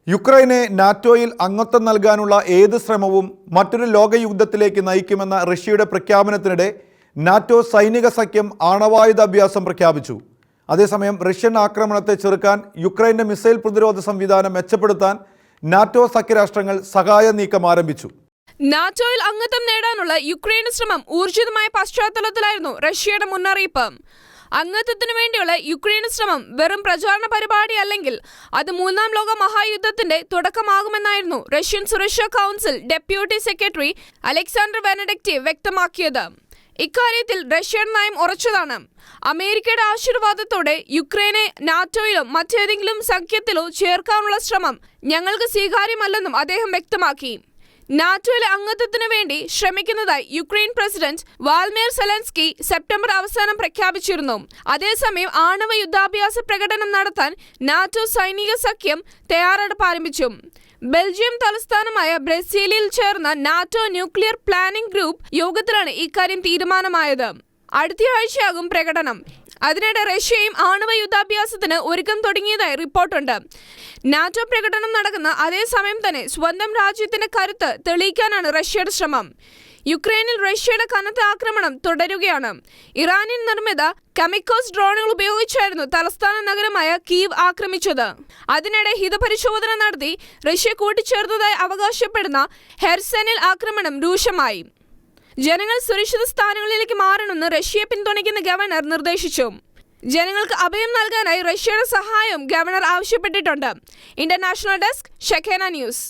യുക്രൈനെ നാറ്റോയിൽ അംഗത്വം നൽകാനുള്ള ഏത് ശ്രമവും മറ്റൊരു ലോകയുദ്ധത്തിലേക്ക് നയിക്കുമെന്ന റഷ്യയുടെ പ്രഖ്യാപനത്തിനിടെ നാറ്റോ സൈനിക സഖ്യം ആണവായുധാഭ്യാസം പ്രഖ്യാപിച്ചു. അതേസമയം റഷ്യൻ ആക്രമണത്തെ ചെറുക്കാൻ യുക്രൈൻ്റെ മിസൈൽ പ്രതിരോധ സംവിധാനം മെച്ചപ്പെടുത്താൻ നാറ്റോ സഖ്യരാഷ്ട്രങ്ങൾ സഹായ നീക്കം ആരംഭിച്ചു. നാറ്റോയിൽ അംഗത്വം നേടാനുള്ള യുക്രൈന്റെ ശ്രമം ഊർജിതമായ പശ്ചാത്തലത്തിലായിരുന്നു റഷ്യയുടെ മുന്നറിയിപ്പ്. അംഗത്വത്തിനു വേണ്ടിയുള്ള യുക്രൈൻ ശ്രമം വെറും പ്രചാരണ പരിപാടി അല്ലെങ്കിൽ അത് മൂന്നാം ലോക മഹായുദ്ധത്തിന്റെ തുടക്കമാകുമെന്നായിരുന്നു റഷ്യൻ സുരക്ഷാ കൗൺസിൽ ഡെപ്യൂട്ടി സെക്രട്ടറി അലക്സാണ്ടർ വെനഡിക്റ്റീവ് വ്യക്തമാക്കിയത്. ഇക്കാര്യത്തിൽ റഷ്യൻ നയം ഉറച്ചതാണ്. അമേരിക്കയുടെ ആശീർവാദത്തോടെ യുക്രൈനെ നാറ്റോയിലോ മറ്റേതെങ്കിലും സഖ്യത്തിലോ ചേർക്കാനുള്ള ശ്രമം ഞങ്ങൾക്ക് സ്വീകാര്യമല്ലെന്നും അദ്ദേഹം വ്യക്തമാക്കി. നാറ്റോയിലെ അംഗത്വത്തിനു വേണ്ടി ശ്രമിക്കുന്നതായി യുക്രൈൻ പ്രസിഡന്റ് വാൾമീർ സെലൻസ്കി സെപ്റ്റംബർ അവസാനം പ്രഖ്യാപിച്ചിരുന്നു. അതേസമയം ആണവ യുദ്ധാഭ്യാസ പ്രകടനം നടത്താൻ നാറ്റോ സൈനിക സഖ്യം തയ്യാറെടുപ്പ് ആരംഭിച്ചു. ബെൽജിയം തലസ്ഥാനമായ ബ്രസീലിൽ ചേർന്ന നാറ്റോ ന്യൂക്ലിയർ പ്ലാനിംഗ് ഗ്രൂപ്പ് യോഗത്തിലാണ് ഇക്കാര്യം തീരുമാനമായത്. അടുത്തയാഴ്ചയാകും പ്രകടനം. അതിനിടെ റഷ്യയും ആണവ യുദ്ധാഭ്യാസത്തിന് ഒരുക്കം തുടങ്ങിയതായി റിപ്പോർട്ടുണ്ട്. നാറ്റോ പ്രകടനം നടക്കുന്ന അതേസമയം തന്നെ സ്വന്തം രാജ്യത്തിന്റെ കരുത്ത് തെളിയിക്കാനാണ് റഷ്യയുടെ ശ്രമം. യുക്രൈനിൽ റഷ്യയുടെ കനത്ത ആക്രമണം തുടരുകയാണ്. ഇറാനിയൻ നിർമ്മിത കമിക്കോസ് ഡ്രോണുകൾ ഉപയോഗിച്ചായിരുന്നു തലസ്ഥാന നഗരമായ കീവ് ആക്രമിച്ചത്. അതിനിടെ ഹിതപരിശോധന നടത്തി റഷ്യ കൂട്ടിച്ചേർത്തതായി അവകാശപ്പെടുന്ന ഹെർസനിൽ ആക്രമണം രൂക്ഷമായി. ജനങ്ങൾ സുരക്ഷിത സ്ഥാനങ്ങളിലേക്ക് മാറണമെന്ന് റഷ്യയെ പിന്തുണയ്ക്കുന്ന ഗവർണർ നിർദ്ദേശിച്ചു. ജനങ്ങൾക്ക് അഭയം നൽകാനായി റഷ്യയുടെ സഹായം ഗവർണർ ആവശ്യപ്പെട്ടിട്ടുണ്ട്. International desk, ഷെഖേന news.